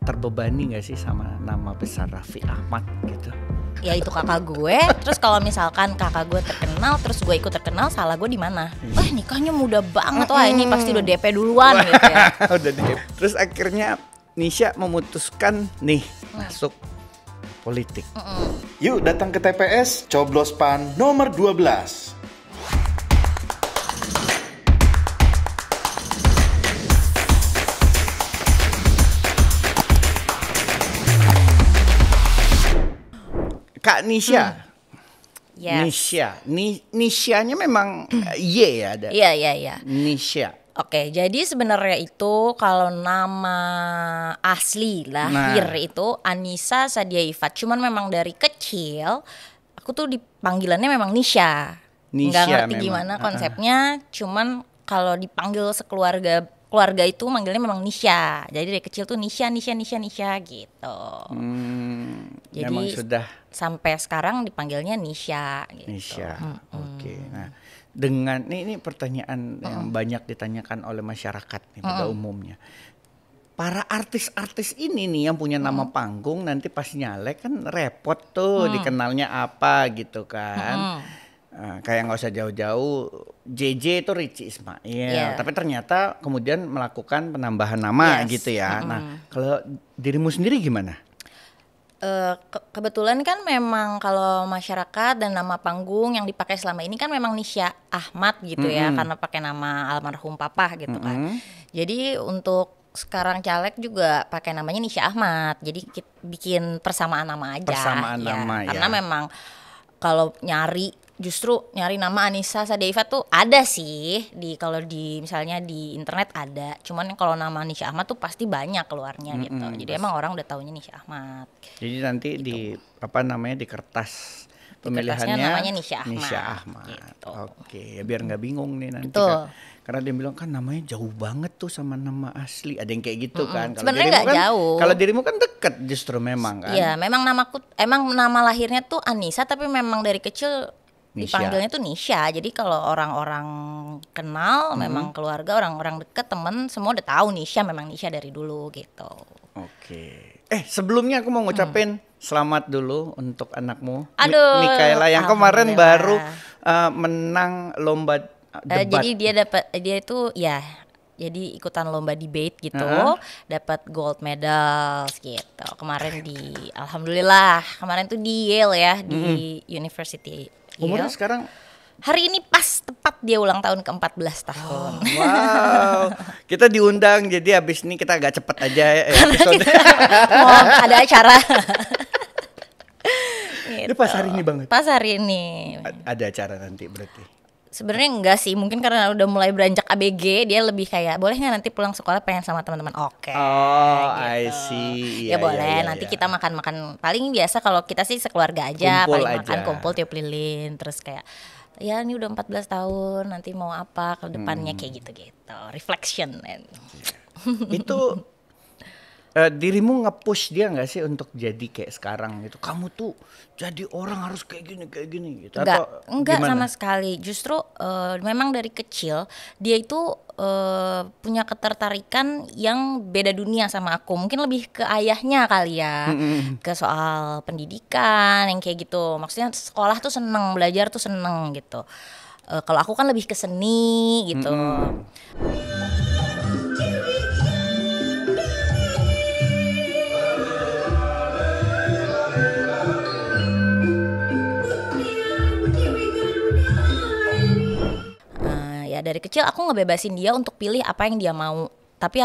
terbebani nggak sih sama nama besar Raffi Ahmad gitu? Ya itu kakak gue. Terus kalau misalkan kakak gue terkenal, terus gue ikut terkenal, salah gue di mana? Wah nikahnya muda banget, wah ini pasti udah DP duluan gitu ya. Udah DP. Terus akhirnya Nisha memutuskan nih masuk politik. Yuk datang ke TPS, coblos PAN nomor 12. Kak Nisha. Yes. Nisha-nya memang Y ya ada. Iya. Nisha. Oke, jadi sebenarnya itu kalau nama asli lahir itu Anissa Sadia Ifat. Cuman memang dari kecil aku tuh dipanggilannya memang Nisha. Nggak ngerti memang gimana konsepnya. Cuman kalau dipanggil keluarga itu manggilnya memang Nisha. Jadi dari kecil tuh Nisha gitu. Jadi memang sudah sampai sekarang dipanggilnya Nisha gitu. Nisha. Oke. Nah, dengan ini pertanyaan yang banyak ditanyakan oleh masyarakat nih pada umumnya. Para artis-artis ini nih yang punya nama panggung nanti pas nyalek kan repot tuh dikenalnya apa gitu kan. Kayak nggak usah jauh-jauh, JJ itu Richie Ismail, tapi ternyata kemudian melakukan penambahan nama gitu ya. Nah, kalau dirimu sendiri gimana? Kebetulan kan memang kalau masyarakat dan nama panggung yang dipakai selama ini kan memang Nisha Ahmad gitu ya, karena pakai nama almarhum papa gitu kan. Jadi untuk sekarang caleg juga pakai namanya Nisha Ahmad. Jadi bikin persamaan nama aja. Karena memang kalau justru nyari nama Anissa Sadia Ifat tuh ada sih kalau di misalnya di internet ada, cuman kalau nama Nisha Ahmad tuh pasti banyak keluarnya gitu. Jadi emang orang udah taunya Nisha Ahmad. Jadi nanti gitu. di kertas pemilihannya namanya Nisha Ahmad. Gitu. Oke, ya biar nggak bingung nih nanti kan. Karena dia bilang kan namanya jauh banget tuh sama nama asli. Ada yang kayak gitu kan. Sebenarnya nggak jauh. Kalau dirimu kan deket justru memang kan. Iya, memang emang nama lahirnya tuh Anissa, tapi memang dari kecil dipanggilnya tuh Nisha. Jadi kalau orang-orang kenal, memang keluarga, orang-orang deket, temen semua udah tahu Nisha memang Nisha dari dulu gitu. Oke. Sebelumnya aku mau ngucapin selamat dulu untuk anakmu, Aduh, Mikaela yang kemarin baru menang lomba debat. Jadi dia itu ya jadi ikutan lomba debate gitu, dapat gold medal gitu. Kemarin alhamdulillah kemarin tuh di Yale ya, di University Yale. Umurnya sekarang? Hari ini pas tepat dia ulang tahun ke-14 tahun. Wow. Kita diundang, jadi abis ini kita agak cepet aja episode. Ada acara. Itu pas hari ini banget? Pas hari ini. Ada acara nanti berarti? Sebenarnya enggak sih, mungkin karena udah mulai beranjak ABG, dia lebih kayak boleh nggak nanti pulang sekolah pengen sama teman-teman. Oke. Oh, gitu. I see. Ya boleh. Nanti kita makan-makan. Paling biasa kalau kita sih sekeluarga aja, makan kumpul tiup lilin, terus kayak ya ini udah 14 tahun, nanti mau apa ke depannya kayak gitu-gitu. Reflection. Itu dirimu nge-push dia nggak sih untuk jadi kayak sekarang gitu? Kamu tuh jadi orang harus kayak gini gitu? Enggak sama sekali. Justru memang dari kecil dia itu punya ketertarikan yang beda dunia sama aku. Mungkin lebih ke ayahnya kali ya, ke soal pendidikan yang kayak gitu. Maksudnya sekolah tuh seneng, belajar tuh seneng gitu. Kalau aku kan lebih ke seni gitu. Ya dari kecil aku ngebebasin dia untuk pilih apa yang dia mau. Tapi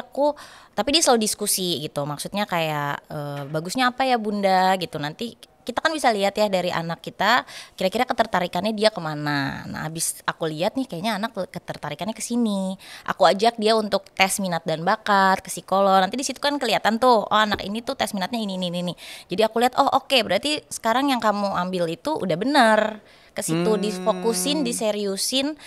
dia selalu diskusi gitu. Maksudnya kayak bagusnya apa ya bunda gitu. Nanti kita kan bisa lihat ya dari anak kita kira-kira ketertarikannya dia kemana. Nah habis aku lihat nih kayaknya anak ketertarikannya ke sini. Aku ajak dia untuk tes minat dan bakat ke psikolog. Nanti di situ kan kelihatan tuh, oh anak ini tuh tes minatnya ini. Jadi aku lihat, oh oke, berarti sekarang yang kamu ambil itu udah benar. Ke situ difokusin, diseriusin.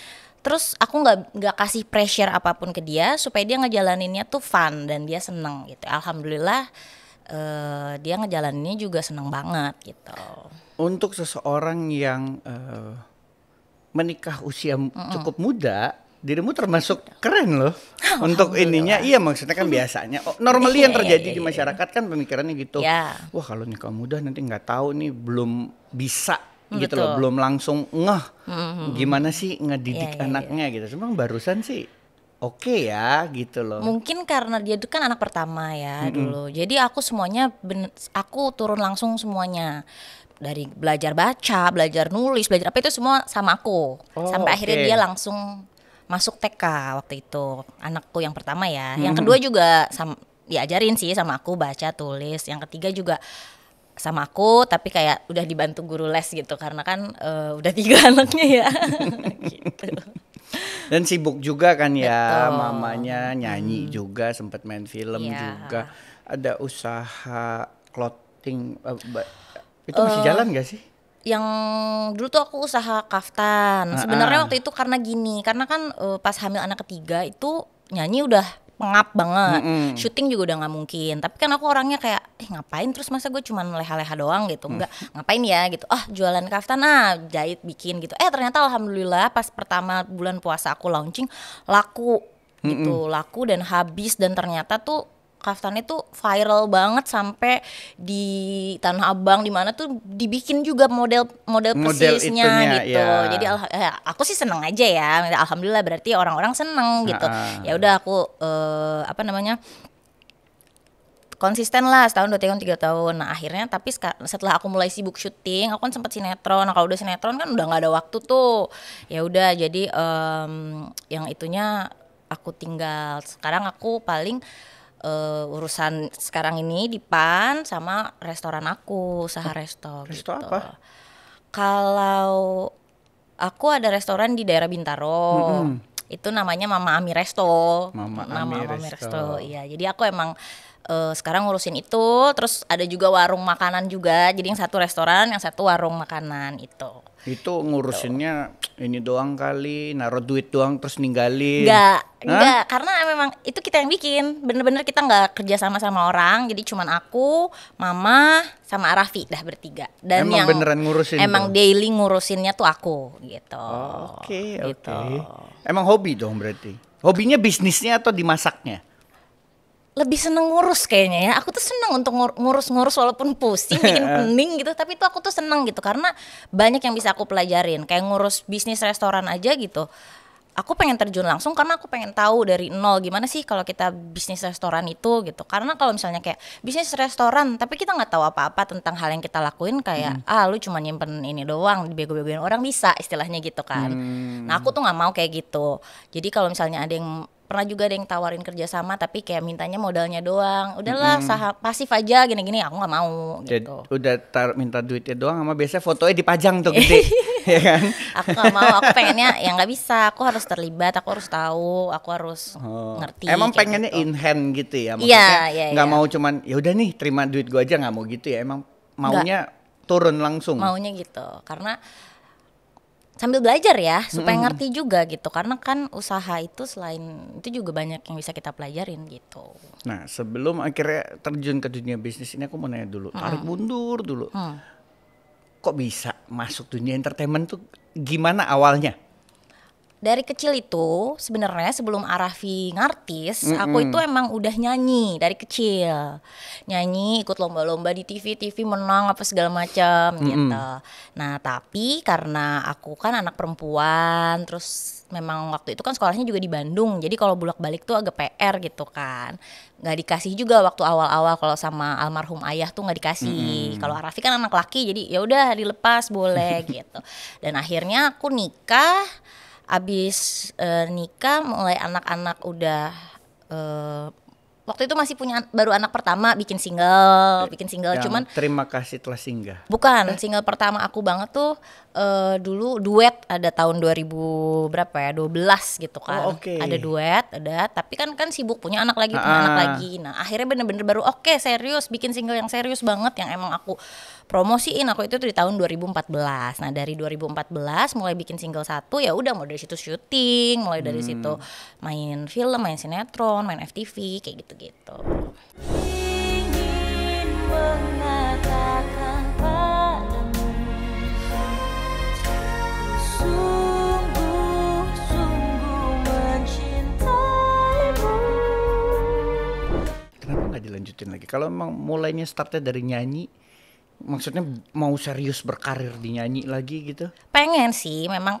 Terus aku nggak kasih pressure apapun ke dia supaya dia ngejalaninnya tuh fun dan dia seneng gitu. Alhamdulillah dia ngejalaninnya juga seneng banget gitu. Untuk seseorang yang menikah usia cukup muda dirimu termasuk keren loh untuk ininya. Iya, maksudnya kan biasanya normally yang terjadi di masyarakat kan pemikirannya gitu. Wah, kalau nikah muda nanti nggak tahu nih, belum bisa gitu loh, belum langsung ngeh gimana sih ngedidik anaknya gitu. Cuma barusan sih oke ya gitu loh. Mungkin karena dia itu kan anak pertama ya dulu. Jadi aku semuanya aku turun langsung semuanya. Dari belajar baca, belajar nulis, belajar apa itu semua sama aku. Sampai akhirnya dia langsung masuk TK waktu itu. Anakku yang pertama ya. Yang kedua juga diajarin sih sama aku baca, tulis. Yang ketiga juga sama aku, tapi kayak udah dibantu guru les gitu. Karena kan udah 3 anaknya ya. Gitu. Dan sibuk juga kan ya. Betul. Mamanya nyanyi juga, sempat main film juga. Ada usaha clothing, itu masih jalan gak sih? Yang dulu tuh aku usaha kaftan. Sebenarnya waktu itu karena gini, karena kan pas hamil anak ketiga itu nyanyi udah pengap banget, syuting juga udah nggak mungkin. Tapi kan aku orangnya kayak ngapain terus, masa gue cuman leha-leha doang gitu, nggak ngapain ya gitu. Jualan kaftan, jahit bikin gitu. Ternyata alhamdulillah pas pertama bulan puasa aku launching laku gitu, laku dan habis, dan ternyata tuh kaftannya tuh viral banget sampai di Tanah Abang di mana tuh dibikin juga model persisnya gitu. Ya. Jadi aku sih seneng aja ya. Alhamdulillah, berarti orang-orang seneng gitu. Ya udah aku konsisten lah setahun 2 tahun 3 tahun. Nah akhirnya tapi setelah aku mulai sibuk syuting, aku kan sempat sinetron. Nah kalau udah sinetron kan udah nggak ada waktu tuh. Ya udah jadi yang itunya aku tinggal. Sekarang aku paling urusan sekarang ini di PAN sama restoran aku, usaha resto gitu. Apa? Kalau aku ada restoran di daerah Bintaro. Itu namanya Mama Ami Resto. Mama Ami Resto. Iya, jadi aku emang sekarang ngurusin itu. Terus ada juga warung makanan juga. Jadi yang satu restoran, yang satu warung makanan itu. Itu ngurusinnya ini doang kali, naruh duit doang terus ninggalin. Enggak, karena memang itu kita yang bikin. Bener-bener kita nggak kerja sama orang. Jadi cuman aku, Mama, sama Arafi dah bertiga. Dan emang yang beneran ngurusin emang tuh? Daily ngurusinnya tuh aku gitu. Oke. Gitu. Emang hobi dong berarti. Hobinya bisnisnya atau dimasaknya? Lebih seneng ngurus kayaknya ya. Aku tuh seneng untuk ngurus-ngurus walaupun pusing, bikin pening gitu. Tapi itu aku tuh seneng gitu karena banyak yang bisa aku pelajarin. Kayak ngurus bisnis restoran aja gitu. Aku pengen terjun langsung karena aku pengen tahu dari nol gimana sih kalau kita bisnis restoran itu gitu. Karena kalau misalnya kayak bisnis restoran tapi kita nggak tahu apa-apa tentang hal yang kita lakuin, kayak lu cuma nyimpen ini doang, dibego-begoin orang bisa istilahnya gitu kan. Nah aku tuh nggak mau kayak gitu. Jadi kalau misalnya pernah juga ada yang tawarin kerjasama tapi kayak mintanya modalnya doang, udahlah pasif aja gini-gini, aku nggak mau gitu. Udah minta duitnya doang, sama biasanya fotonya dipajang tuh gede. Ya kan? Aku nggak mau, aku pengennya ya nggak bisa, aku harus terlibat, aku harus tahu, aku harus ngerti. Emang pengennya gitu. In hand gitu ya, maksudnya nggak mau cuman ya udah nih terima duit gua aja, nggak mau gitu ya, emang maunya turun langsung. Maunya gitu, karena sambil belajar ya supaya ngerti juga gitu, karena kan usaha itu selain itu juga banyak yang bisa kita pelajarin gitu. Nah sebelum akhirnya terjun ke dunia bisnis ini aku mau nanya dulu, tarik mundur dulu. Kok bisa masuk dunia entertainment tuh gimana awalnya? Dari kecil itu sebenarnya sebelum Arafi ngartis, aku itu emang udah nyanyi dari kecil. Nyanyi, ikut lomba-lomba di TV menang apa segala macam gitu. Nah, tapi karena aku kan anak perempuan, terus memang waktu itu kan sekolahnya juga di Bandung. Jadi kalau bolak-balik tuh agak PR gitu kan. Nggak dikasih juga waktu awal-awal, kalau sama almarhum ayah tuh nggak dikasih. Kalau Arafi kan anak laki, jadi ya udah dilepas boleh gitu. Dan akhirnya aku nikah. Abis nikah mulai anak-anak udah waktu itu masih punya baru anak pertama, bikin single cuman terima kasih telah singgah. Bukan, single pertama aku banget tuh dulu duet, ada tahun 2000 berapa ya, 12 gitu kan. Ada duet, tapi kan sibuk punya anak lagi. Nah, akhirnya bener-bener baru serius bikin single yang serius banget yang emang aku promosiin. Aku itu tuh di tahun 2014. Nah, dari 2014 mulai bikin single 1, ya udah mulai dari situ syuting, mulai dari situ main film, main sinetron, main FTV kayak gitu-gitu. Ingin mengatakan padamu, sungguh-sungguh Kalau emang mulainya startnya dari nyanyi, maksudnya mau serius berkarir di nyanyi lagi gitu? Pengen sih, memang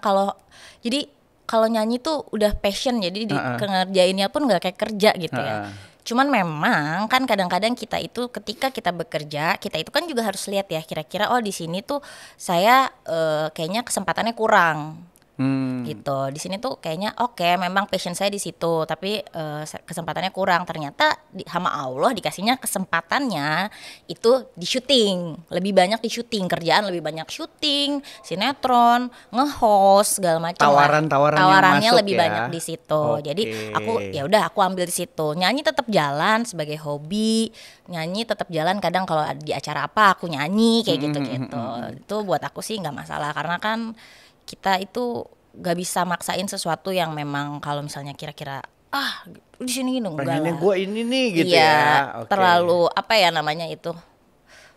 jadi kalau nyanyi tuh udah passion, jadi ngerjainnya pun nggak kayak kerja gitu ya. Cuman memang kan kadang-kadang kita itu ketika kita bekerja, kita itu kan juga harus lihat ya kira-kira di sini tuh saya kayaknya kesempatannya kurang. Gitu. Di sini tuh kayaknya memang passion saya di situ, tapi kesempatannya kurang. Ternyata sama Allah dikasihnya kesempatannya itu di syuting, lebih banyak di syuting, kerjaan lebih banyak syuting, sinetron, nge-host segala macam. Tawarannya masuk lebih ya? banyak di situ. Jadi aku ambil di situ. Nyanyi tetap jalan sebagai hobi, nyanyi tetap jalan. Kadang kalau di acara apa aku nyanyi kayak gitu-gitu. Itu buat aku sih nggak masalah, karena kan kita itu gak bisa maksain sesuatu yang memang kalau misalnya kira-kira di sini gini enggak Pengennya lah. gue ini nih gitu Iya, ya. terlalu apa ya namanya itu,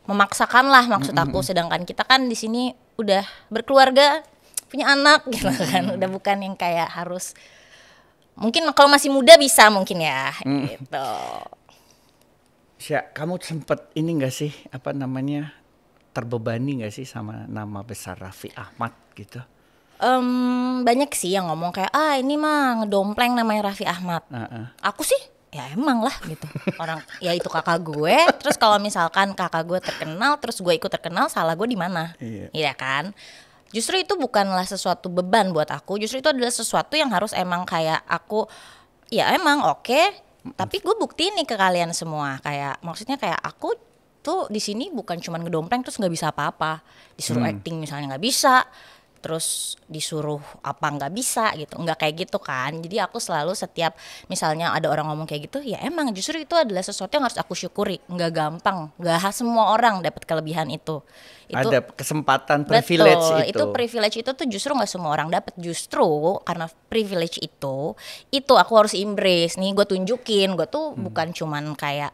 memaksakan lah maksud aku. Sedangkan kita kan di sini udah berkeluarga, punya anak gitu kan, udah bukan yang kayak harus, mungkin kalau masih muda bisa mungkin ya gitu. Kamu sempet ini gak sih apa namanya, terbebani gak sih sama nama besar Raffi Ahmad gitu? Banyak sih yang ngomong kayak ini mah ngedompleng namanya Raffi Ahmad. Aku sih ya emang lah gitu. Orang ya itu kakak gue. Terus kalau misalkan kakak gue terkenal, terus gue ikut terkenal, salah gue di mana? Iya kan? Justru itu bukanlah sesuatu beban buat aku. Justru itu adalah sesuatu yang harus emang kayak aku, ya emang tapi gue buktiin nih ke kalian semua. Kayak maksudnya kayak aku tuh di sini bukan cuman ngedompleng terus nggak bisa apa-apa. Disuruh acting misalnya nggak bisa, terus disuruh apa nggak bisa gitu, nggak kayak gitu kan. Jadi aku selalu setiap misalnya ada orang ngomong kayak gitu, ya emang justru itu adalah sesuatu yang harus aku syukuri. Nggak gampang, nggak semua orang dapat kelebihan itu. Ada kesempatan, privilege itu privilege itu tuh justru nggak semua orang dapat. Justru karena privilege itu aku harus embrace nih. Gue tunjukin gue tuh bukan cuman kayak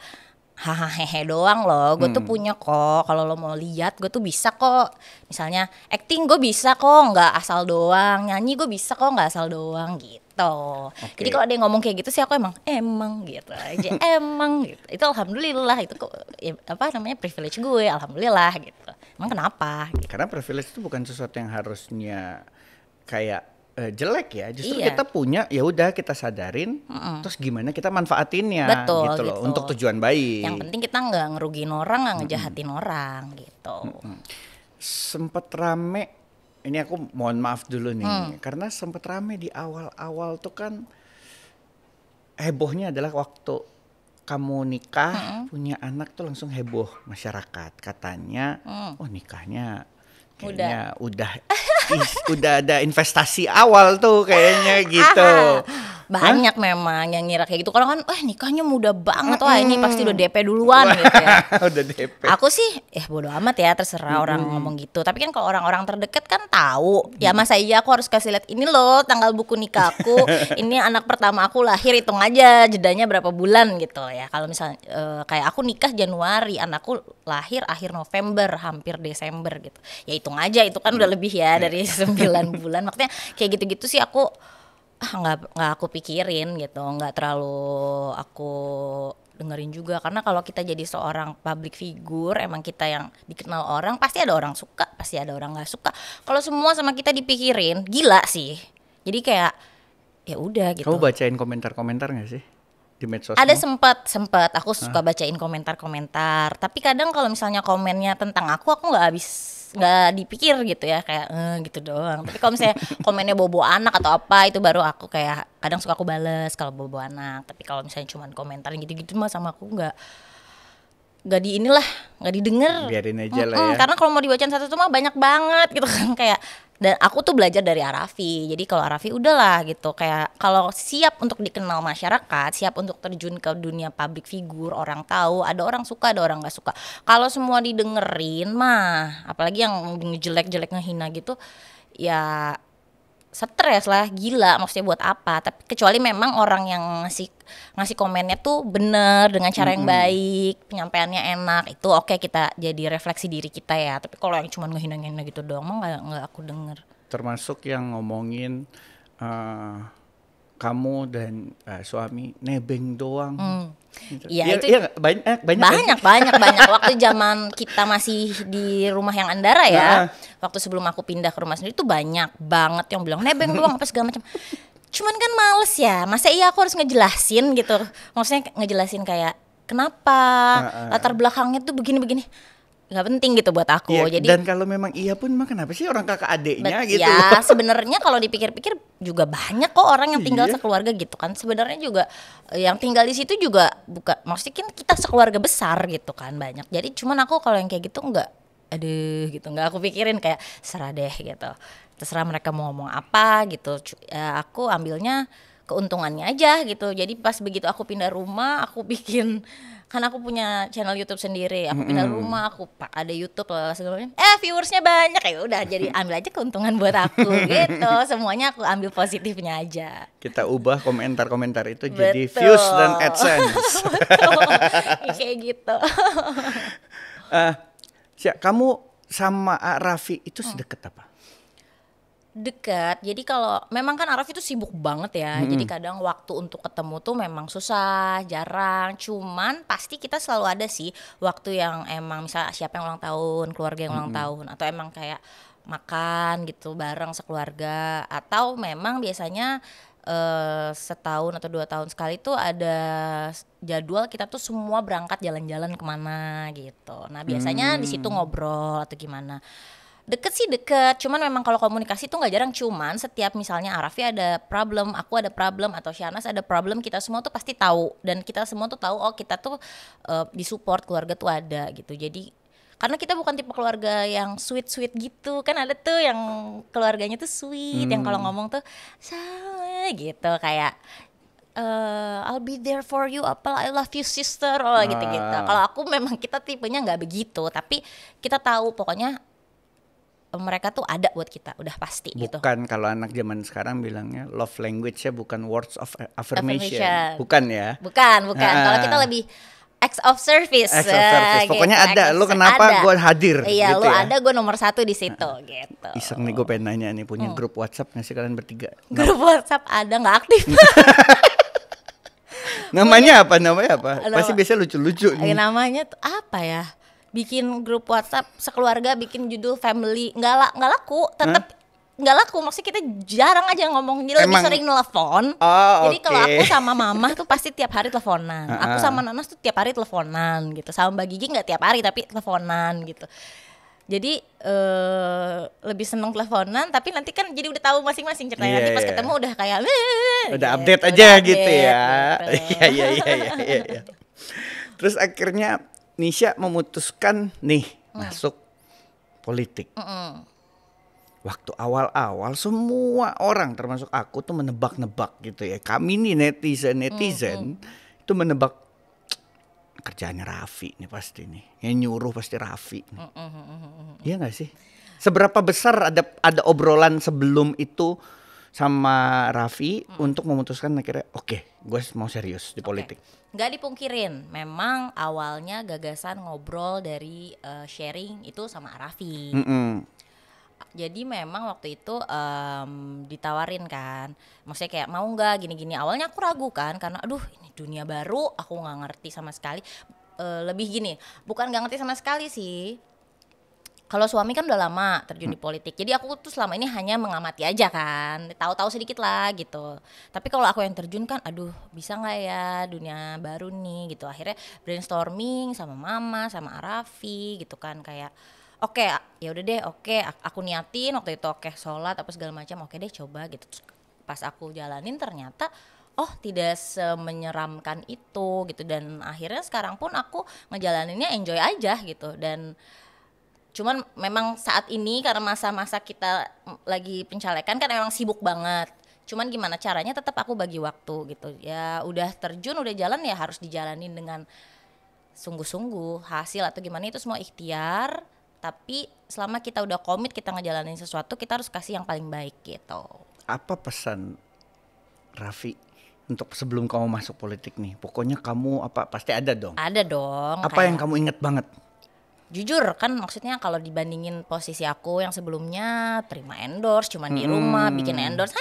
hahaha doang loh, gue tuh punya kok. Kalau lo mau lihat, gue tuh bisa kok. Misalnya acting gue bisa kok, nggak asal doang. Nyanyi gue bisa kok, nggak asal doang gitu. Jadi kalau ada yang ngomong kayak gitu sih aku emang gitu aja, emang gitu. Itu alhamdulillah, itu kok apa namanya privilege gue, alhamdulillah gitu. Emang kenapa? Gitu. Karena privilege itu bukan sesuatu yang harusnya kayak jelek ya, justru kita punya, ya udah kita sadarin, terus gimana kita manfaatinnya. Betul, gitu loh, untuk tujuan baik. Yang penting kita nggak ngerugiin orang, nggak ngejahatin orang gitu. Sempet rame, ini aku mohon maaf dulu nih, karena sempet rame di awal-awal tuh kan, hebohnya adalah waktu kamu nikah, punya anak tuh langsung heboh masyarakat. Katanya, nikahnya kayaknya udah ada investasi awal tuh kayaknya gitu. Banyak memang yang ngira kayak gitu. Kalau kan nikahnya muda banget, ini pasti udah DP duluan gitu ya. Udah DP. Aku sih bodo amat ya, terserah orang ngomong gitu. Tapi kan kalau orang-orang terdekat kan tahu. Ya masa iya aku harus kasih lihat ini loh tanggal buku nikahku. Ini anak pertama aku lahir, hitung aja jedanya berapa bulan gitu ya. Kalau misalnya kayak aku nikah Januari, anakku lahir akhir November, hampir Desember gitu. Ya hitung aja, itu kan udah lebih ya dari 9 bulan. Maksudnya kayak gitu-gitu sih aku nggak aku pikirin gitu, nggak terlalu aku dengerin juga. Karena kalau kita jadi seorang public figure, emang kita yang dikenal orang, pasti ada orang suka, pasti ada orang nggak suka. Kalau semua sama kita dipikirin, gila sih. Jadi kayak ya udah gitu. Kamu bacain komentar-komentar nggak sih di medsos? Ada sempat aku suka bacain komentar-komentar. Tapi kadang kalau misalnya komennya tentang aku nggak dipikir gitu ya, kayak gitu doang. Tapi kalau misalnya komennya bobo anak atau apa, itu baru aku kayak kadang suka aku bales kalau bobo anak. Tapi kalau misalnya cuma komentar gitu-gitu mah sama aku nggak didengar. Biarin aja lah ya. Karena kalau mau dibacain satu mah banyak banget gitu kan kayak. Dan aku tuh belajar dari Arafi. Jadi kalau Arafi udahlah gitu, kayak kalau siap untuk dikenal masyarakat, siap untuk terjun ke dunia public figure, orang tahu, ada orang suka, ada orang nggak suka. Kalau semua didengerin mah, apalagi yang ngejelek-jelek ngehina gitu, ya stres lah, gila, maksudnya buat apa. Tapi kecuali memang orang yang ngasih komennya tuh bener dengan cara yang baik, penyampaiannya enak, itu oke, kita jadi refleksi diri kita ya. Tapi kalau yang cuma ngehina-ngehina gitu doang mah nggak aku denger. Termasuk yang ngomongin kamu dan suami nebeng doang. Gitu. Iya, itu iya banyak banyak waktu zaman kita masih di rumah yang Andara ya. Waktu sebelum aku pindah ke rumah sendiri tuh banyak banget yang bilang nebeng doang apa segala macam. Cuman kan males ya, masa iya aku harus ngejelasin gitu. Maksudnya ngejelasin kayak kenapa latar belakangnya tuh begini-begini. Nggak penting gitu buat aku. Iya, Jadi dan kalau memang iya pun mah kenapa sih orang kakak adeknya gitu ya loh. sebenarnya kalau dipikir-pikir juga banyak kok orang yang tinggal Iya. sekeluarga gitu kan. Sebenarnya juga yang tinggal di situ juga bukan, maksudnya kan kita sekeluarga besar gitu kan banyak. Jadi cuman aku kalau yang kayak gitu nggak, aduh gitu, nggak aku pikirin, kayak serah deh gitu. Terserah mereka mau ngomong apa gitu. Ya, aku ambilnya keuntungannya aja gitu. Jadi pas begitu aku pindah rumah, aku bikin, kan aku punya channel YouTube sendiri. Aku pindah rumah, aku ada YouTube segala macam. Viewersnya banyak, ya udah jadi ambil aja keuntungan buat aku gitu. Semuanya aku ambil positifnya aja. Kita ubah komentar-komentar itu jadi Betul. views dan AdSense. Betul. Kayak gitu. Kamu sama Raffi itu sedekat apa? Dekat. Jadi kalau memang kan Araf itu sibuk banget ya. Jadi kadang waktu untuk ketemu tuh memang susah, jarang. Cuman pasti kita selalu ada sih waktu yang emang misalnya siapa yang ulang tahun, keluarga yang ulang tahun, atau emang kayak makan gitu bareng sekeluarga, atau memang biasanya setahun atau 2 tahun sekali tuh ada jadwal kita tuh semua berangkat jalan-jalan kemana gitu. Nah biasanya di situ ngobrol atau gimana. Deket sih deket, cuman memang kalau komunikasi tuh nggak jarang. Cuman setiap misalnya Arafi ada problem, aku ada problem, atau Syahnas ada problem, kita semua tuh pasti tahu, dan kita semua tuh tahu oh kita tuh disupport, keluarga tuh ada gitu. Jadi karena kita bukan tipe keluarga yang sweet gitu, kan ada tuh yang keluarganya tuh sweet, yang kalau ngomong tuh sama gitu kayak I'll be there for you, apa I love you sister, gitu-gitu. Kalau aku memang kita tipenya nggak begitu, tapi kita tahu pokoknya mereka tuh ada buat kita, udah pasti gitu. Bukan kalau anak zaman sekarang bilangnya love language-nya bukan words of affirmation. Bukan ya? Bukan. Kalau kita lebih acts of service. Acts of service. Pokoknya ada. Lu kenapa gue hadir? Iya, gitu lu ya? ada, gue nomor 1 di situ gitu. Iseng nih gue pengen nanya nih, punya grup WhatsApp nggak sih kalian bertiga? Grup WhatsApp ada, nggak aktif. Namanya apa? Pasti biasanya lucu-lucu nih. Namanya tuh apa ya? Bikin grup WhatsApp sekeluarga, bikin judul family, nggak laku, tetap nggak laku. Maksudnya kita jarang aja ngomong, jadi lebih sering nelfon. Jadi kalau aku sama mama tuh pasti tiap hari teleponan, aku sama Nanas tuh tiap hari teleponan gitu, sama Mbak Gigi nggak tiap hari tapi teleponan gitu. Jadi lebih seneng teleponan, tapi nanti kan jadi udah tahu masing-masing ceritanya. Nanti pas ketemu udah kayak udah update aja gitu ya. Iya. Terus akhirnya Nisha memutuskan nih masuk politik. Waktu awal-awal semua orang termasuk aku tuh menebak-nebak gitu ya. Kami nih netizen itu menebak kerjaannya Raffi nih pasti nih. Yang nyuruh pasti Raffi. Iya gak sih? Seberapa besar ada obrolan sebelum itu sama Raffi untuk memutuskan akhirnya oke, gue mau serius di politik. Gak dipungkirin, memang awalnya gagasan ngobrol dari sharing itu sama Raffi. Jadi memang waktu itu ditawarin kan, maksudnya kayak mau nggak gini-gini. Awalnya aku ragu kan, karena aduh ini dunia baru, aku nggak ngerti sama sekali. Lebih gini, bukan nggak ngerti sama sekali sih. Kalau suami kan udah lama terjun di politik, jadi aku tuh selama ini hanya mengamati aja kan, tahu-tahu sedikit lah gitu. Tapi kalau aku yang terjun kan, aduh bisa nggak ya dunia baru nih gitu. Akhirnya brainstorming sama mama, sama Arafi gitu kan, kayak oke, ya udah deh, oke, aku niatin waktu itu, oke, sholat apa segala macam, oke deh coba gitu. Terus pas aku jalanin ternyata tidak semenyeramkan itu gitu, dan akhirnya sekarang pun aku ngejalaninnya enjoy aja gitu. Dan cuman memang saat ini karena masa-masa kita lagi pencalekan kan emang sibuk banget. Cuman gimana caranya tetap aku bagi waktu gitu. Ya udah terjun, udah jalan, ya harus dijalanin dengan sungguh-sungguh. Hasil atau gimana itu semua ikhtiar. Tapi selama kita udah komit kita ngejalanin sesuatu, kita harus kasih yang paling baik gitu. Apa pesan Raffi untuk sebelum kamu masuk politik nih? Pokoknya kamu apa, pasti ada dong. Ada dong. Apa yang kamu inget banget? Jujur kan, maksudnya kalau dibandingin posisi aku yang sebelumnya terima endorse cuman di rumah bikin endorse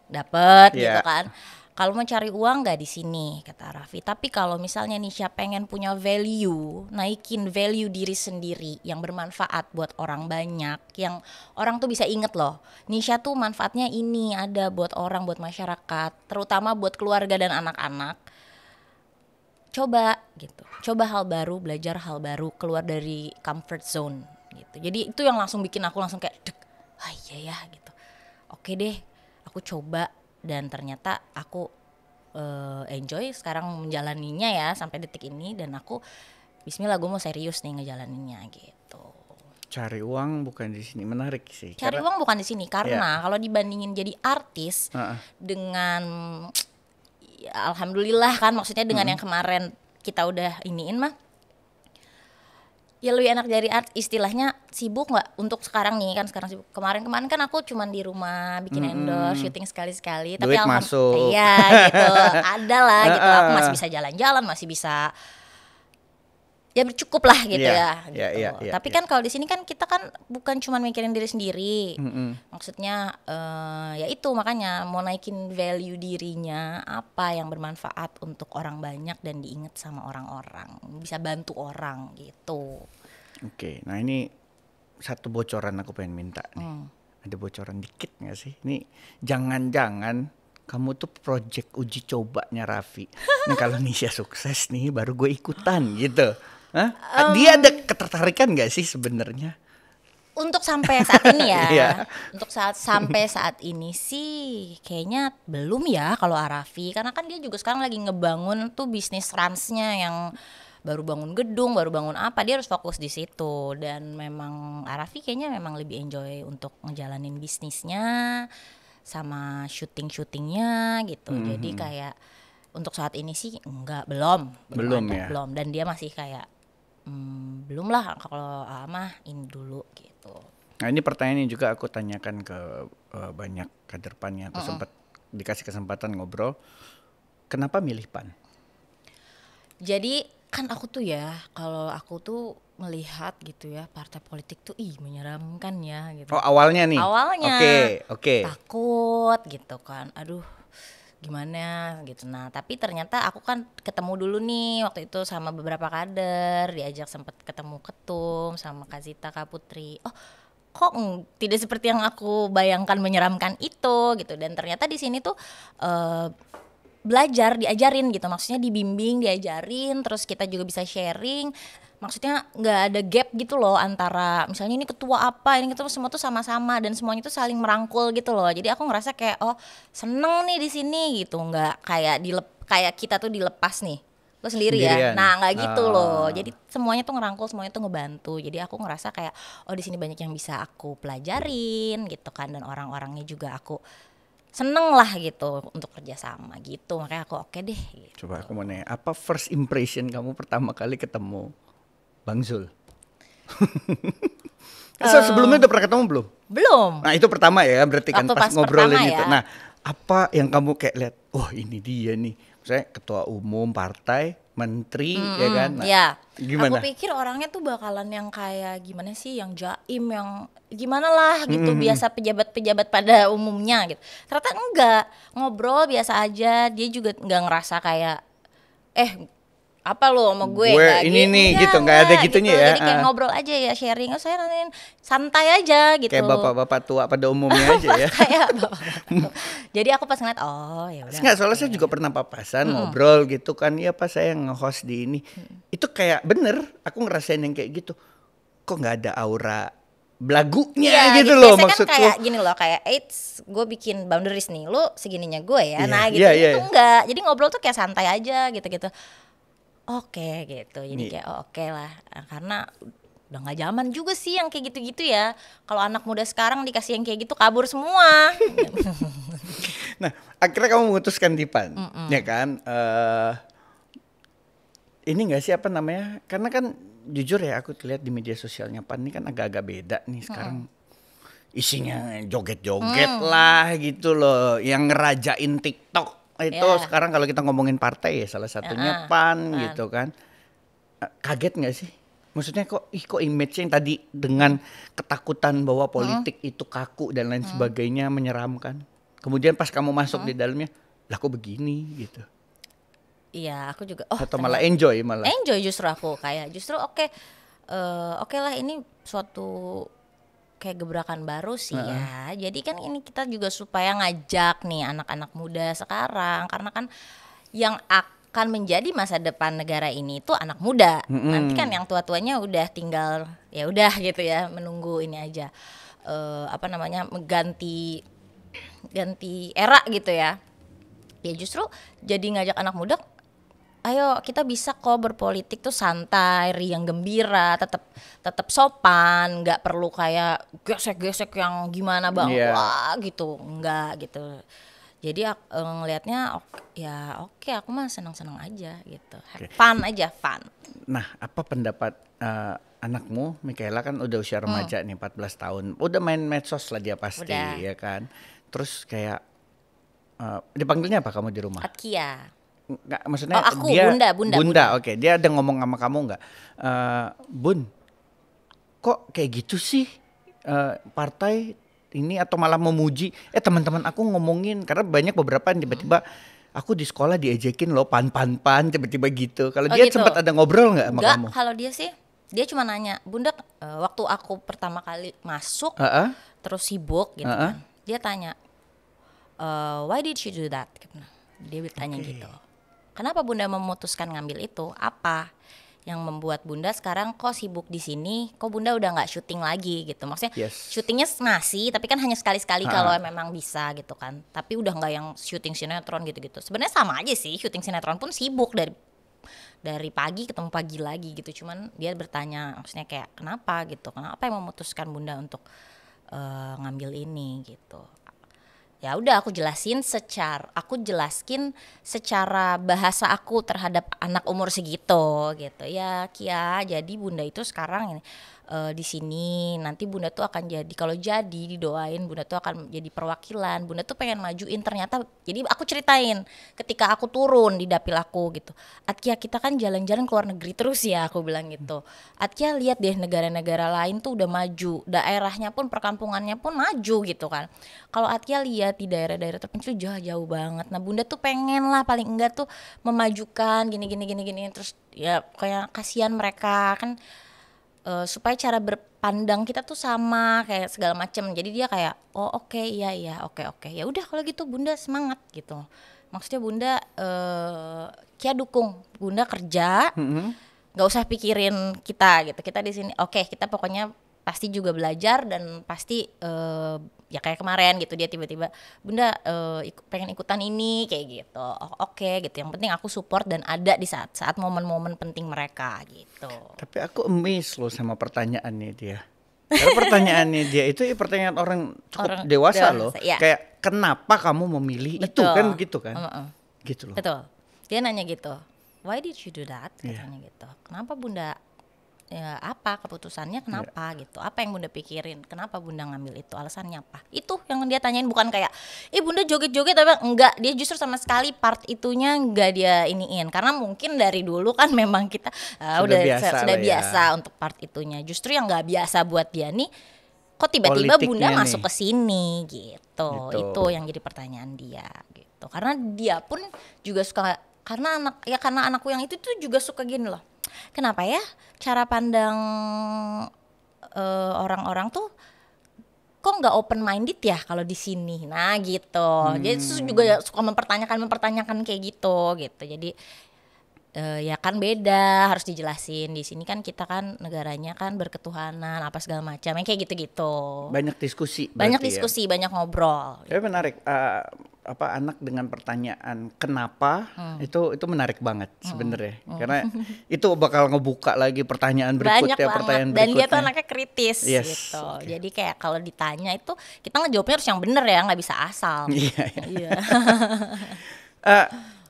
dapet gitu kan. Kalau mau cari uang nggak di sini kata Raffi. Tapi kalau misalnya Nisha pengen punya value, naikin value diri sendiri yang bermanfaat buat orang banyak, yang orang tuh bisa inget loh. Nisha tuh manfaatnya ini ada buat orang, buat masyarakat, terutama buat keluarga dan anak-anak. Coba gitu, coba hal baru, belajar hal baru, keluar dari comfort zone gitu. Jadi itu yang langsung bikin aku langsung kayak dek, iya ya gitu. Oke deh, aku coba. Dan ternyata aku enjoy sekarang menjalaninya ya sampai detik ini. Dan aku bismillah gue mau serius nih ngejalaninnya gitu. Cari uang bukan di sini, menarik sih. Cari uang bukan di sini karena kalau dibandingin jadi artis dengan ya, alhamdulillah kan maksudnya dengan yang kemarin kita udah iniin mah. Ya lebih enak dari art, istilahnya sibuk nggak untuk sekarang nih kan, sekarang sibuk. Kemarin kan aku cuman di rumah bikin endorse, syuting sekali-sekali. Tapi duit masuk. Iya gitu, ada lah gitu. Aku masih bisa jalan-jalan, masih bisa ya bercukup lah gitu gitu. Tapi kan kalau di sini kan kita kan bukan cuma mikirin diri sendiri. Maksudnya ya itu makanya mau naikin value dirinya apa yang bermanfaat untuk orang banyak dan diingat sama orang-orang, bisa bantu orang gitu. Oke, nah ini satu bocoran aku pengen minta nih. Ada bocoran dikit nggak sih? Ini jangan-jangan kamu tuh project uji cobanya Raffi. Nah kalau Nisha sukses nih baru gue ikutan gitu. Hah? Dia ada ketertarikan gak sih sebenarnya? Untuk sampai saat ini ya, Iya. untuk sampai saat ini sih kayaknya belum ya kalau Raffi, karena kan dia juga sekarang lagi ngebangun tuh bisnis ransnya yang baru bangun gedung, baru bangun apa, dia harus fokus di situ. Dan memang Raffi kayaknya memang lebih enjoy untuk ngejalanin bisnisnya sama syutingnya gitu. Jadi kayak untuk saat ini sih belum ya. belum, dan dia masih kayak belum lah kalau mah ini dulu gitu. Nah ini pertanyaan yang juga aku tanyakan ke banyak kader PAN yang aku sempat dikasih kesempatan ngobrol. Kenapa milih PAN? Jadi kan aku tuh ya, kalau aku tuh melihat gitu ya partai politik tuh menyeramkan ya gitu. Oh awalnya nih? Awalnya Oke. takut gitu kan, aduh gimana gitu. Nah tapi ternyata aku kan ketemu dulu nih waktu itu sama beberapa kader, diajak sempat ketemu ketum sama Kak Zita, Kak Putri. Oh kok tidak seperti yang aku bayangkan menyeramkan itu gitu. Dan ternyata di sini tuh belajar, diajarin gitu, maksudnya dibimbing, diajarin, terus kita juga bisa sharing. Maksudnya nggak ada gap gitu loh antara misalnya ini ketua apa, ini ketua, semua tuh sama-sama dan semuanya tuh saling merangkul gitu loh. Jadi aku ngerasa kayak seneng nih di sini gitu, nggak kayak kayak kita tuh dilepas nih lo sendiri ya. Nah nggak gitu loh. Jadi semuanya tuh ngerangkul, semuanya tuh ngebantu. Jadi aku ngerasa kayak di sini banyak yang bisa aku pelajarin gitu kan, dan orang-orangnya juga aku seneng lah gitu untuk kerjasama gitu. Makanya aku oke deh gitu. Coba aku mau nanya, apa first impression kamu pertama kali ketemu Bang Zul? Sebelumnya udah pernah ketemu belum? Belum. Nah itu pertama ya, berarti kan Waktu pas ngobrolin pertama itu. ya. Nah apa yang kamu kayak lihat, ini dia nih, misalnya ketua umum partai, menteri ya kan? Nah, ya. gimana? Aku pikir orangnya tuh bakalan yang kayak gimana sih, yang jaim, yang gimana lah gitu, biasa pejabat-pejabat pada umumnya gitu. Ternyata enggak, ngobrol biasa aja. Dia juga nggak ngerasa kayak apa lo sama gue ini nih gitu, nggak ada gitunya gitu. ya. Jadi kayak ngobrol aja ya, sharing. Saya nanti santai aja gitu. Kayak bapak-bapak tua pada umumnya aja ya. Kayak bapak-bapak. Jadi aku pas ngeliat ya udah. Nggak, soalnya saya juga pernah papasan ngobrol gitu kan. Iya pas saya nge-host di ini. Itu kayak bener, aku ngerasain yang kayak gitu. Kok nggak ada aura belagunya gitu loh maksudku. Kan kayak gini loh, kayak gue bikin boundaries nih, lu segininya gue ya. Nah gitu, iya. itu enggak. Jadi ngobrol tuh kayak santai aja gitu-gitu. Oke gitu, jadi kayak oke lah, karena udah nggak zaman juga sih yang kayak gitu-gitu ya. Kalau anak muda sekarang dikasih yang kayak gitu kabur semua. Nah akhirnya kamu memutuskan di PAN, ya kan? Ini nggak sih apa namanya? Karena kan jujur ya aku lihat di media sosialnya PAN ini kan agak-agak beda nih sekarang. Isinya joget-joget lah gitu loh, yang ngerajain TikTok. Itu sekarang kalau kita ngomongin partai ya salah satunya PAN gitu kan. Kaget gak sih? Maksudnya kok image yang tadi dengan ketakutan bahwa politik itu kaku dan lain sebagainya menyeramkan. Kemudian pas kamu masuk di dalamnya, lah kok begini gitu. Iya, aku juga. Atau malah enjoy malah. Enjoy justru aku kayak justru oke lah ini suatu kayak gebrakan baru sih ya. Jadi kan ini kita juga supaya ngajak nih anak-anak muda sekarang karena kan yang akan menjadi masa depan negara ini itu anak muda. Nanti kan yang tua-tuanya udah tinggal ya udah gitu ya menunggu ini aja ganti era gitu ya. Ya justru jadi ngajak anak muda, ayo kita bisa kok berpolitik tuh santai, riang gembira, tetap sopan, nggak perlu kayak gesek-gesek yang gimana wah gitu, nggak gitu. Jadi ngelihatnya oke, aku mah senang-senang aja gitu, fun aja fun. Nah, apa pendapat anakmu, Mikaela kan udah usia remaja nih 14 tahun, udah main medsos lah dia pasti udah. Ya kan, terus kayak dipanggilnya apa kamu di rumah? Atkia. Nggak, maksudnya aku dia Bunda. Oke, dia ada ngomong sama kamu nggak, Bun, kok kayak gitu sih partai ini, atau malah memuji teman-teman aku ngomongin, karena banyak beberapa yang tiba-tiba aku di sekolah diejekin loh pan tiba-tiba gitu. Kalau dia gitu. sempat ada ngobrol nggak sama kamu? Kalau dia sih dia cuma nanya, Bunda waktu aku pertama kali masuk terus sibuk gitu kan, dia tanya why did you do that? Dia bertanya gitu. Kenapa Bunda memutuskan ngambil itu? Apa yang membuat Bunda sekarang kok sibuk di sini? Kok Bunda udah nggak syuting lagi gitu? Maksudnya syutingnya masih, tapi kan hanya sekali-sekali kalau memang bisa gitu kan. Tapi udah nggak yang syuting sinetron gitu-gitu. Sebenarnya sama aja sih, syuting sinetron pun sibuk dari pagi ketemu pagi lagi gitu. Cuman dia bertanya, maksudnya kayak kenapa gitu? Kenapa yang memutuskan Bunda untuk ngambil ini gitu? Ya udah aku jelaskin secara bahasa aku terhadap anak umur segitu gitu ya, Kia. Jadi Bunda itu sekarang ini di sini, nanti Bunda tuh akan jadi, kalau jadi didoain Bunda tuh akan jadi perwakilan. Bunda tuh pengen majuin ternyata. Jadi aku ceritain ketika aku turun di dapil aku gitu, Atkia kita kan jalan-jalan ke luar negeri terus ya, aku bilang gitu. Atkia lihat deh negara-negara lain tuh udah maju, daerahnya pun perkampungannya pun maju gitu kan. Kalau Atkia lihat di daerah-daerah terpencil jauh banget. Nah Bunda tuh pengen lah paling enggak tuh memajukan gini terus ya kayak kasihan mereka kan. Supaya cara berpandang kita tuh sama kayak segala macam. Jadi dia kayak oke, iya oke. Ya udah kalau gitu Bunda semangat gitu. Maksudnya Bunda Kia dukung Bunda kerja, nggak usah pikirin kita gitu. Kita di sini oke, kita pokoknya pasti juga belajar dan pasti ya kayak kemarin gitu dia tiba-tiba Bunda pengen ikutan ini kayak gitu. Oke gitu. Yang penting aku support dan ada di saat momen-momen penting mereka gitu. Tapi aku amazed loh sama pertanyaannya dia. Karena pertanyaannya dia itu pertanyaan orang cukup dewasa loh. Ya. Kayak kenapa kamu memilih itu kan begitu kan? Gitu loh. Betul. Dia nanya gitu. Why did you do that? Katanya gitu. Kenapa Bunda? Ya apa keputusannya kenapa gitu, apa yang Bunda pikirin, kenapa Bunda ngambil itu, alasannya apa, itu yang dia tanyain. Bukan kayak Bunda joget-joget, tapi enggak, dia justru sama sekali part itunya enggak dia iniin, karena mungkin dari dulu kan memang kita sudah biasa untuk part itunya. Justru yang enggak biasa buat dia nih, kok tiba-tiba Bunda masuk ke sini gitu. Itu yang jadi pertanyaan dia gitu, karena dia pun juga suka, karena anakku yang itu tuh juga suka gini loh. Kenapa ya cara pandang orang-orang tuh kok nggak open minded ya kalau di sini, nah gitu. Jadi juga suka mempertanyakan kayak gitu. Jadi ya kan beda, harus dijelasin. Di sini kan kita kan negaranya kan berketuhanan apa segala macam, kayak gitu-gitu. Banyak diskusi, banyak ngobrol. Tapi menarik. Anak dengan pertanyaan kenapa itu menarik banget sebenarnya, karena itu bakal ngebuka lagi pertanyaan berikutnya, dan dia tuh anaknya kritis gitu. Jadi kayak kalau ditanya itu kita ngejawabnya harus yang bener ya, nggak bisa asal.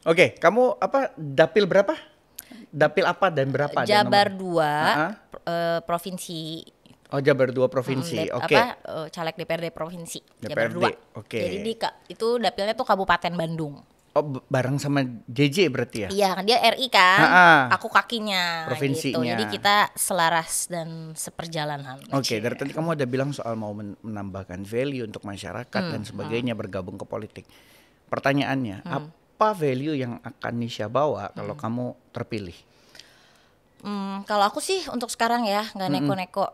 Oke, kamu dapil berapa? Dapil apa dan berapa? Jabar 2 provinsi. Oh, Jabar 2 provinsi. Oke. Caleg DPRD provinsi. DPRD. Jabar 2. Oke. Jadi itu dapilnya tuh Kabupaten Bandung. Oh, bareng sama JJ berarti ya? Iya, dia RI kan. Aku kakinya provinsinya. Gitu. Jadi kita selaras dan seperjalanan. Oke, dari tadi kamu ada bilang soal mau menambahkan value untuk masyarakat dan sebagainya, bergabung ke politik. pertanyaannya, apa value yang akan Nisha bawa kalau kamu terpilih? Kalau aku sih untuk sekarang ya nggak neko-neko.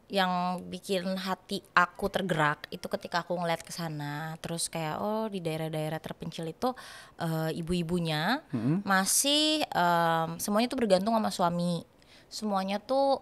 Yang bikin hati aku tergerak itu ketika aku ngeliat ke sana, terus kayak di daerah-daerah terpencil itu ibu-ibunya masih semuanya tuh bergantung sama suami, semuanya tuh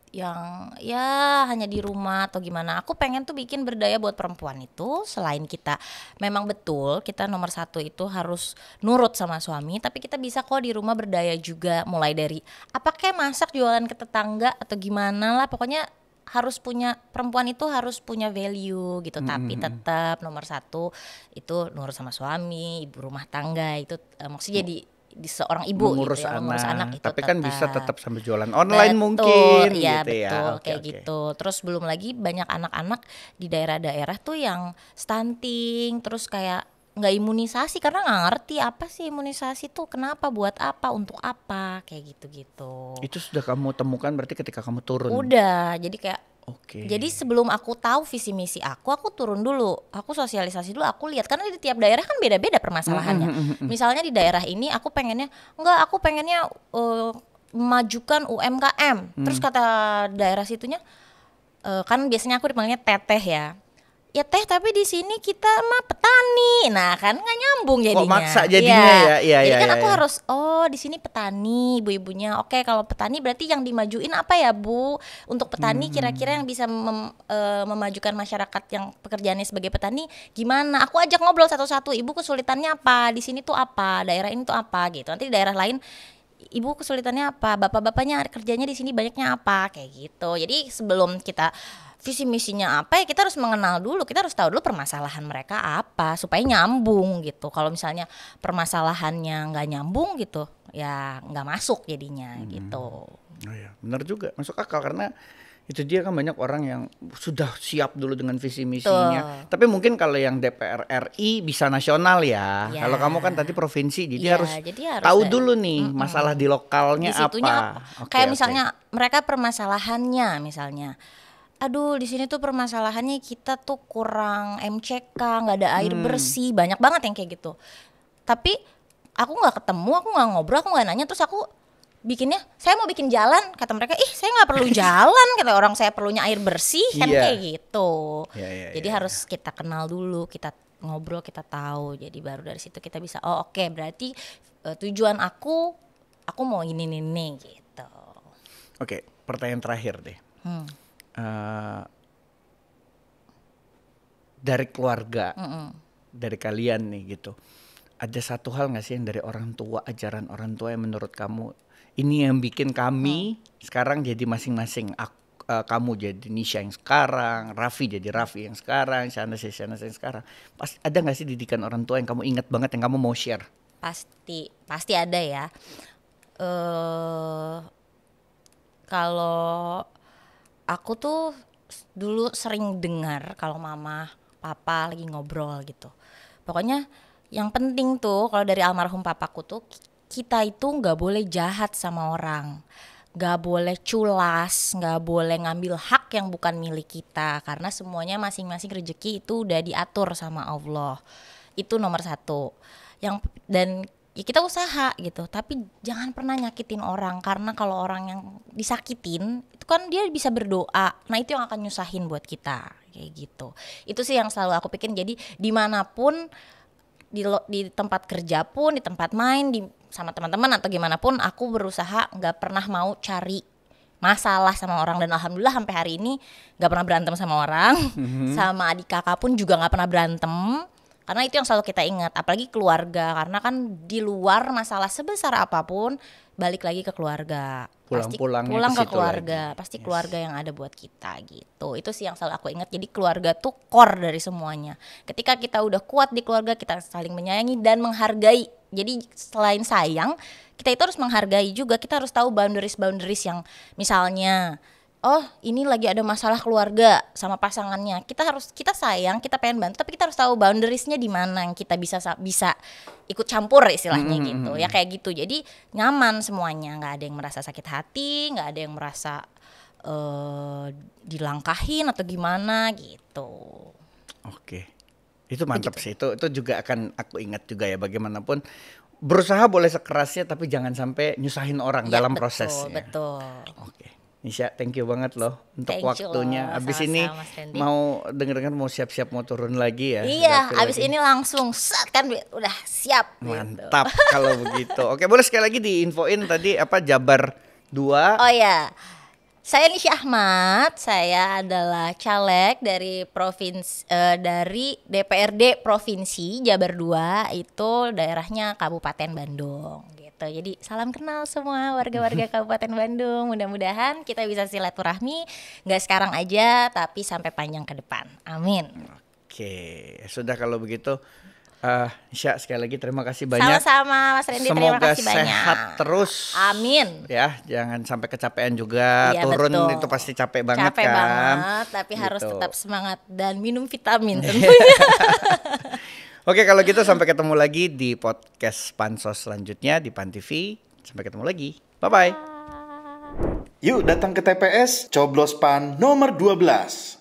yang ya hanya di rumah atau gimana. Aku pengen tuh bikin berdaya buat perempuan itu, selain kita memang betul kita nomor satu itu harus nurut sama suami, tapi kita bisa kok di rumah berdaya juga, mulai dari apa kayak masak, jualan ke tetangga atau gimana lah, pokoknya harus punya, perempuan itu harus punya value gitu. Tapi tetap nomor satu itu nurut sama suami, ibu rumah tangga itu maksudnya di seorang ibu mengurus gitu ya, anak, mengurus anak itu tapi kan bisa tetap. tetap sambil jualan online Betul, mungkin ya, gitu ya. betul, Oke, kayak oke. gitu. Terus belum lagi banyak anak-anak di daerah-daerah tuh yang stunting, terus kayak nggak imunisasi karena nggak ngerti apa sih imunisasi tuh, kenapa, buat apa, untuk apa, kayak gitu-gitu. Itu sudah kamu temukan berarti ketika kamu turun. Udah, jadi kayak Oke. jadi sebelum aku tahu visi misi aku turun dulu, aku sosialisasi dulu, aku lihat karena di tiap daerah kan beda-beda permasalahannya. Misalnya di daerah ini aku pengennya memajukan UMKM. Terus kata daerah situnya kan biasanya aku dipanggilnya teteh ya. Ya teh, tapi di sini kita mah petani. Nah, kan nggak nyambung jadinya. Kok maksa jadinya ya? Iya, Jadi iya, kan iya, aku iya. harus di sini petani, ibu-ibunya. Oke, kalau petani berarti yang dimajuin apa ya, Bu? Untuk petani kira-kira yang bisa memajukan masyarakat yang pekerjaannya sebagai petani gimana? Aku ajak ngobrol satu-satu. Ibu kesulitannya apa? Di sini tuh apa? Daerah ini tuh apa gitu. Nanti di daerah lain ibu kesulitannya apa? Bapak-bapaknya kerjanya di sini banyaknya apa? Kayak gitu. Jadi sebelum kita visi misinya apa ya, kita harus mengenal dulu, kita harus tahu dulu permasalahan mereka apa supaya nyambung gitu. Kalau misalnya permasalahannya nggak nyambung gitu, ya nggak masuk jadinya gitu. Oh ya, benar juga, masuk akal karena itu dia kan banyak orang yang sudah siap dulu dengan visi misinya. Tapi mungkin kalau yang DPR RI bisa nasional ya. Ya. Kalau kamu kan tadi provinsi, jadi Ya, harus jadi harus tahu dari- dulu nih masalah di lokalnya Di situnya apa. Oke, kayak oke. misalnya mereka permasalahannya misalnya, aduh di sini tuh permasalahannya kita tuh kurang MCK, nggak ada air bersih, banyak banget yang kayak gitu. Tapi aku nggak ketemu, aku nggak ngobrol, aku nggak nanya, terus aku bikinnya, saya mau bikin jalan, kata mereka, saya nggak perlu jalan, kata orang saya perlunya air bersih, kan Iya. kayak gitu. Iya, Jadi harus kita kenal dulu, kita ngobrol, kita tahu, jadi baru dari situ kita bisa, oke, berarti tujuan aku mau ini gitu. Oke, pertanyaan terakhir deh. Dari keluarga, dari kalian nih gitu, ada satu hal nggak sih yang dari orang tua, ajaran orang tua yang menurut kamu ini yang bikin kami sekarang jadi masing-masing, kamu jadi Nisha yang sekarang, Raffi jadi Raffi yang sekarang, Shahnaz yang sekarang. Pas ada nggak sih didikan orang tua yang kamu ingat banget yang kamu mau share? Pasti ada ya. Kalau aku tuh dulu sering dengar kalau mama papa lagi ngobrol gitu, pokoknya yang penting tuh kalau dari almarhum papaku tuh, kita itu nggak boleh jahat sama orang, nggak boleh culas, nggak boleh ngambil hak yang bukan milik kita, karena semuanya masing-masing rezeki itu udah diatur sama Allah. Itu nomor satu. Dan ya kita usaha gitu, tapi jangan pernah nyakitin orang, karena kalau orang yang disakitin itu kan dia bisa berdoa, nah itu yang akan nyusahin buat kita kayak gitu. Itu sih yang selalu aku pikirin. Jadi dimanapun, di tempat kerja pun, di tempat main, sama teman-teman atau gimana pun, aku berusaha nggak pernah mau cari masalah sama orang, dan alhamdulillah sampai hari ini nggak pernah berantem sama orang. Sama adik kakak pun juga nggak pernah berantem. Karena itu yang selalu kita ingat, apalagi keluarga, karena kan di luar masalah sebesar apapun balik lagi ke keluarga. Pulang-pulangnya Pulang ke ke situ keluarga, lagi. pasti Yes. keluarga yang ada buat kita gitu. Itu sih yang selalu aku ingat. Jadi keluarga tuh core dari semuanya. Ketika kita udah kuat di keluarga, kita saling menyayangi dan menghargai. Jadi selain sayang, kita itu harus menghargai juga. Kita harus tahu boundaries yang misalnya, ini lagi ada masalah keluarga sama pasangannya. Kita sayang, kita pengen bantu, tapi kita harus tahu boundariesnya di mana yang kita bisa ikut campur istilahnya gitu. Ya kayak gitu. Jadi nyaman semuanya, nggak ada yang merasa sakit hati, nggak ada yang merasa dilangkahin atau gimana gitu. Oke, Itu mantap sih. Itu juga akan aku ingat juga ya, bagaimanapun berusaha boleh sekerasnya tapi jangan sampai nyusahin orang dalam prosesnya. Betul. Oke. Nisha, thank you banget loh untuk Thank you waktunya. loh, Abis sama-sama, ini Mas Randy. mau denger mau siap-siap mau turun lagi ya. Iya, Udah abis lagi. ini langsung set kan udah siap. Gitu. Mantap kalau begitu. Oke, boleh sekali lagi diinfoin tadi apa Jabar 2. Oh ya, saya Nisha Ahmad. Saya adalah caleg dari dari DPRD Provinsi Jabar 2, itu daerahnya Kabupaten Bandung. Gitu. Jadi salam kenal semua warga-warga Kabupaten Bandung. Mudah-mudahan kita bisa silaturahmi, nggak sekarang aja, tapi sampai panjang ke depan. Amin. Oke, sudah kalau begitu. Nisha, sekali lagi terima kasih banyak. Sama-sama Mas Randy, terima Semoga kasih banyak. sehat terus. Amin. Ya, jangan sampai kecapean juga. Iya, Turun betul. itu pasti capek banget Capek kan. banget, tapi harus Gitu. tetap semangat dan minum vitamin tentunya. Oke, kalau gitu sampai ketemu lagi di podcast Pansos selanjutnya di Pan TV. Sampai ketemu lagi. Bye-bye. Yuk datang ke TPS, coblos PAN nomor 12.